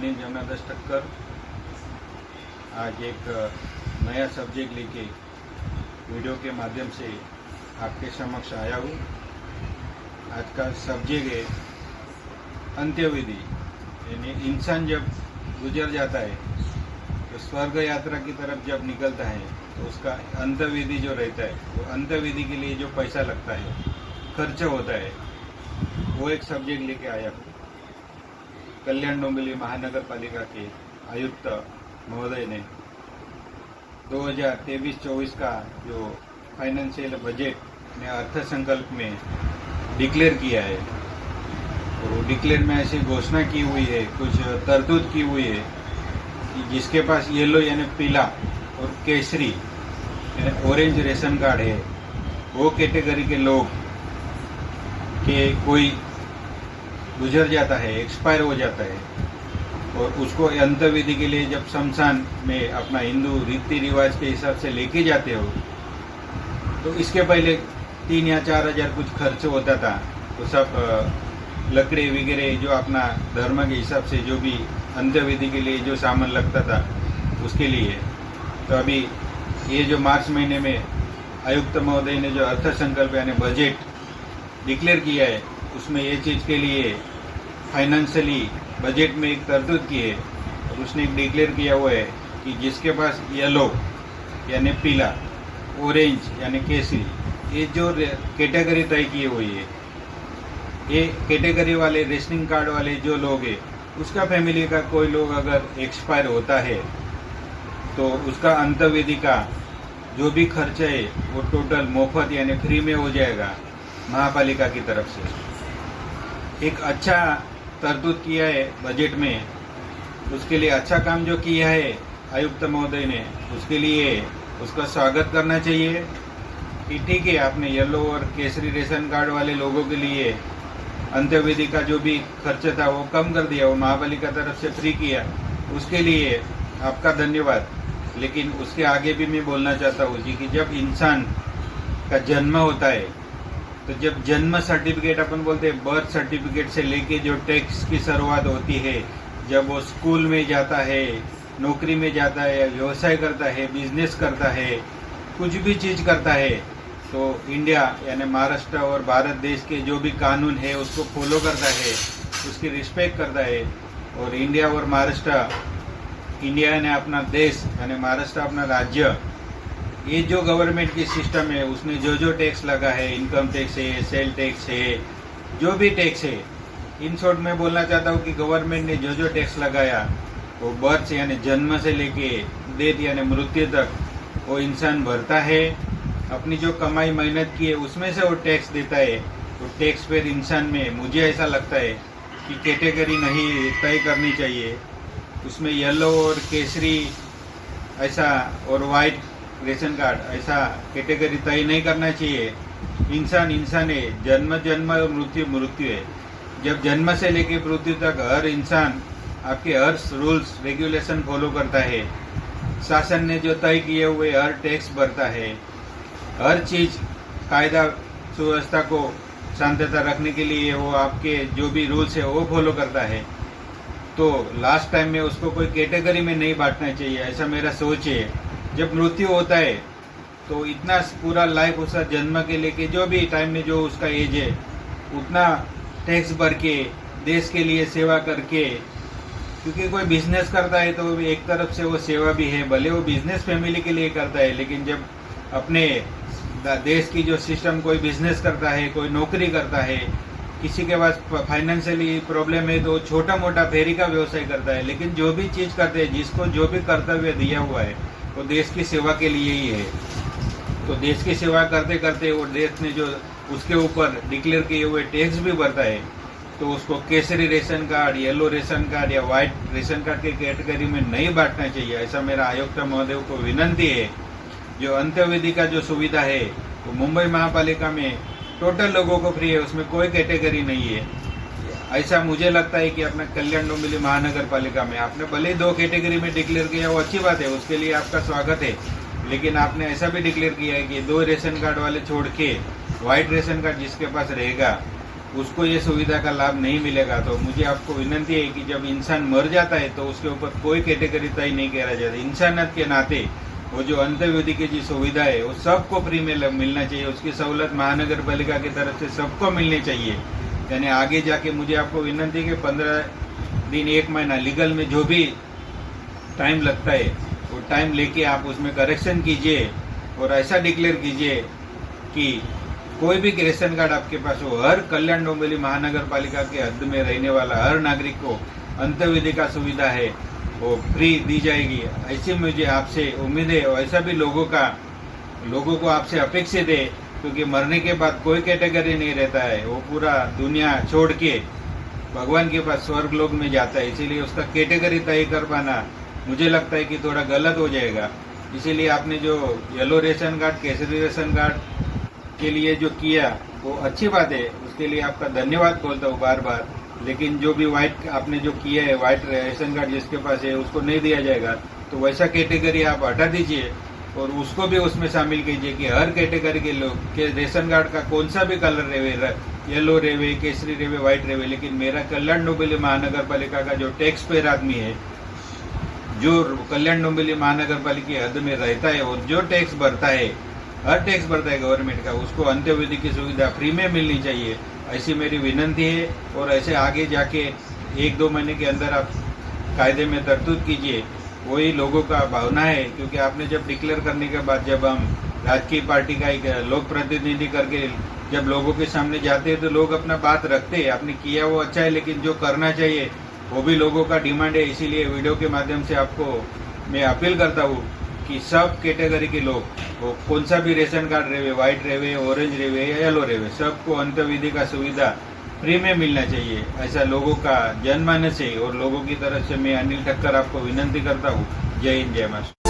Name Jamunadas Thakkar. आज एक नया सब्जेक्ट लेके वीडियो के माध्यम से आपके समक्ष आया हूँ। आज का सब्जेक्ट है अंत्यविधि। यानी इंसान जब गुजर जाता है तो स्वर्ग यात्रा की तरफ जब निकलता है तो उसका अंत्यविधि जो रहता है, वो अंत्यविधि के लिए जो पैसा लगता है, खर्च होता है, वो एक सब्जेक्ट लेके आया हूँ। कल्याण डोंबिवली महानगर पालिका के आयुक्त महोदय ने 2023-24 का जो फाइनेंशियल बजट ने अर्थ संकल्प में डिक्लेयर किया है, और वो डिक्लेयर में ऐसी घोषणा की हुई है, कुछ तरतूद की हुई है कि जिसके पास येलो यानी पीला और केसरी यानी ऑरेंज रेशन कार्ड है, वो कैटेगरी के लोग के कोई गुजर जाता है, एक्सपायर हो जाता है, और उसको अंत्यविधि के लिए जब शमशान में अपना हिंदू रीति रिवाज के हिसाब से लेके जाते हो, तो इसके पहले 3 या 4 हज़ार कुछ खर्च होता था। तो सब लकड़ी वगैरह जो अपना धर्म के हिसाब से जो भी अंत्यविधि के लिए जो सामान लगता था उसके लिए। तो अभी ये जो मार्च महीने में आयुक्त महोदय ने जो अर्थ संकल्प यानी बजट डिक्लेयर किया है, उसमें ये चीज़ के लिए फाइनेंशियली बजट में एक तरतूद की है, और उसने एक डिक्लेयर किया हुआ है कि जिसके पास येलो यानी पीला, ऑरेंज यानी केसरी, ये जो कैटेगरी तय की हुई है, ये कैटेगरी वाले रेशनिंग कार्ड वाले जो लोग हैं, उसका फैमिली का कोई लोग अगर एक्सपायर होता है तो उसका अंत्यविधि का जो भी खर्च है वो टोटल मुफ्त यानी फ्री में हो जाएगा महापालिका की तरफ से। एक अच्छा तरतूद किया है बजट में, उसके लिए अच्छा काम जो किया है आयुक्त महोदय ने, उसके लिए उसका स्वागत करना चाहिए कि ठीक है, आपने येलो और केसरी रेशन कार्ड वाले लोगों के लिए अंत्यविधि का जो भी खर्च था वो कम कर दिया, वो महापालिका तरफ से फ्री किया, उसके लिए आपका धन्यवाद। लेकिन उसके आगे भी मैं बोलना चाहता हूँ जी कि जब इंसान का जन्म होता है, तो जब जन्म सर्टिफिकेट अपन बोलते हैं, बर्थ सर्टिफिकेट से लेके जो टैक्स की शुरुआत होती है, जब वो स्कूल में जाता है, नौकरी में जाता है, व्यवसाय करता है, बिजनेस करता है, कुछ भी चीज़ करता है, तो इंडिया यानी महाराष्ट्र और भारत देश के जो भी कानून है उसको फॉलो करता है, उसकी रिस्पेक्ट करता है। और इंडिया और महाराष्ट्र, इंडिया ने अपना देश यानी महाराष्ट्र अपना राज्य, ये जो गवर्नमेंट की सिस्टम है, उसने जो टैक्स लगा है, इनकम टैक्स है, सेल टैक्स है, जो भी टैक्स है, इन शॉर्ट में बोलना चाहता हूँ कि गवर्नमेंट ने जो टैक्स लगाया वो बर्थ यानी जन्म से लेके डेथ यानी मृत्यु तक वो इंसान भरता है। अपनी जो कमाई मेहनत की है उसमें से वो टैक्स देता है। तो टैक्स पेयर इंसान में मुझे ऐसा लगता है कि कैटेगरी नहीं तय करनी चाहिए, उसमें येलो और केसरी ऐसा और वाइट रेशन कार्ड ऐसा कैटेगरी तय नहीं करना चाहिए। इंसान है, जन्म और मृत्यु है। जब जन्म से लेके मृत्यु तक हर इंसान आपके हर रूल्स रेगुलेशन फॉलो करता है, शासन ने जो तय किए हुए हर टैक्स भरता है, हर चीज़ कायदा सुव्यवस्था को शांतता रखने के लिए वो आपके जो भी रूल्स है वो फॉलो करता है। तो लास्ट टाइम में उसको कोई कैटेगरी में नहीं बांटना चाहिए, ऐसा मेरा सोच है। जब मृत्यु होता है तो इतना पूरा लाइफ उसका जन्म के लेके जो भी टाइम में जो उसका एज है, उतना टैक्स भर के देश के लिए सेवा करके, क्योंकि कोई बिजनेस करता है तो एक तरफ से वो सेवा भी है, भले वो बिजनेस फैमिली के लिए करता है, लेकिन जब अपने देश की जो सिस्टम, कोई बिजनेस करता है, कोई नौकरी करता है, किसी के पास फाइनेंशियली प्रॉब्लम है तो छोटा मोटा फेरी का व्यवसाय करता है, लेकिन जो भी चीज़ करते हैं, जिसको जो भी कर्तव्य दिया हुआ है वो देश की सेवा के लिए ही है। तो देश की सेवा करते करते वो देश ने जो उसके ऊपर डिक्लेयर किए हुए टैक्स भी भरता है, तो उसको Kesari ration card, yellow ration card या वाइट रेशन कार्ड के कैटेगरी में नहीं बांटना चाहिए। ऐसा मेरा आयुक्त महोदय को विनंती है। जो अंत्यविधि का जो सुविधा है वो मुंबई महापालिका में टोटल लोगों को फ्री है, उसमें कोई कैटेगरी नहीं है। ऐसा मुझे लगता है कि अपना कल्याण डोंबिवली महानगर पालिका में आपने भले 2 कैटेगरी में डिक्लेयर किया, वो अच्छी बात है, उसके लिए आपका स्वागत है। लेकिन आपने ऐसा भी डिक्लेयर किया है कि 2 रेशन कार्ड वाले छोड़ के व्हाइट रेशन कार्ड जिसके पास रहेगा उसको ये सुविधा का लाभ नहीं मिलेगा। तो मुझे आपको विनंती है कि जब इंसान मर जाता है तो उसके ऊपर कोई कैटेगरी तय नहीं करा जाता। इंसानियत के नाते वो जो अंत्यविधि की जो सुविधा है वो सबको फ्री में मिलना चाहिए। उसकी सहूलत महानगर पालिका की तरफ से सबको मिलनी चाहिए। यानी आगे जाके मुझे आपको विनंती है कि 15 दिन 1 महीना लीगल में जो भी टाइम लगता है वो टाइम लेके आप उसमें करेक्शन कीजिए और ऐसा डिक्लेयर कीजिए कि कोई भी रेशन कार्ड आपके पास हो, हर कल्याण डोंबिवली महानगर पालिका के हद में रहने वाला हर नागरिक को अंत्यविधि का सुविधा है वो फ्री दी जाएगी। ऐसी मुझे आपसे उम्मीद है और ऐसा भी लोगों को आपसे अपेक्षित है, क्योंकि मरने के बाद कोई कैटेगरी नहीं रहता है। वो पूरा दुनिया छोड़ के भगवान के पास स्वर्ग लोक में जाता है। इसीलिए उसका कैटेगरी तय कर पाना मुझे लगता है कि थोड़ा गलत हो जाएगा। इसीलिए आपने जो yellow ration card, Kesari ration card के लिए जो किया वो अच्छी बात है, उसके लिए आपका धन्यवाद बोलता हूँ बार बार। लेकिन जो भी व्हाइट आपने जो किया है, व्हाइट रेशन कार्ड जिसके पास है उसको नहीं दिया जाएगा, तो वैसा कैटेगरी आप हटा दीजिए और उसको भी उसमें शामिल कीजिए कि हर कैटेगरी के लोग के रेशन कार्ड का कौन सा भी कलर रहे, येलो रेवे, केसरी रेवे, व्हाइट रेवे, लेकिन मेरा कल्याण डोंबिवली महानगर पालिका का जो टैक्स पेयर आदमी है, जो कल्याण डोंबिवली महानगर पालिका की हद में रहता है और जो टैक्स भरता है, हर टैक्स भरता है गवर्नमेंट का, उसको अंत्यविधि की सुविधा फ्री में मिलनी चाहिए। ऐसी मेरी विनंती है। और ऐसे आगे जाके 1-2 महीने के अंदर आप कायदे में तरतूद कीजिए, वही लोगों का भावना है। क्योंकि आपने जब डिक्लेयर करने के बाद जब हम राजकीय पार्टी का एक लोक प्रतिनिधि करके जब लोगों के सामने जाते हैं तो लोग अपना बात रखते हैं। आपने किया वो अच्छा है, लेकिन जो करना चाहिए वो भी लोगों का डिमांड है। इसीलिए वीडियो के माध्यम से आपको मैं अपील करता हूँ कि सब कैटेगरी के लोग, वो कौन सा भी रेशन कार्ड रेवे, व्हाइट रेवे, ऑरेंज रेवे या येलो रेवे, सबको अंत्यविधि का सुविधा फ्री में मिलना चाहिए। ऐसा लोगों का जनमानस है और लोगों की तरफ से मैं अनिल ठक्कर आपको विनंती करता हूँ। जय हिंद, जय महाराष्ट्र।